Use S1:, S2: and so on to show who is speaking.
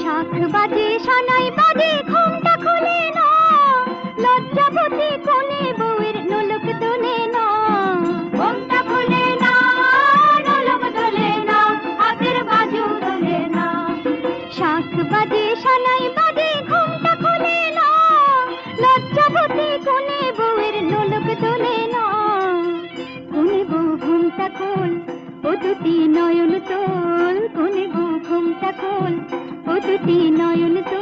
S1: শাখ বাজে সানাই বাজে ঘুমটা খুলে না, লজ্জাবতী কোণে বউয়ের নোলক তোলে না। ঘুমটা খুলে না, নোলক তোলে না, হাতের বাজু তোলে না। শাখ বাজে সানাই বাজে ঘুমটা খুলে না, লজ্জাবতী কোণে বউয়ের নোলক তোলে না। কোণে বউ ঘুমটা খোল, ও দুটি নয়ন তোল, কোণে বউ ঘুমটা খোল, ও দুটি নয়ন তোল।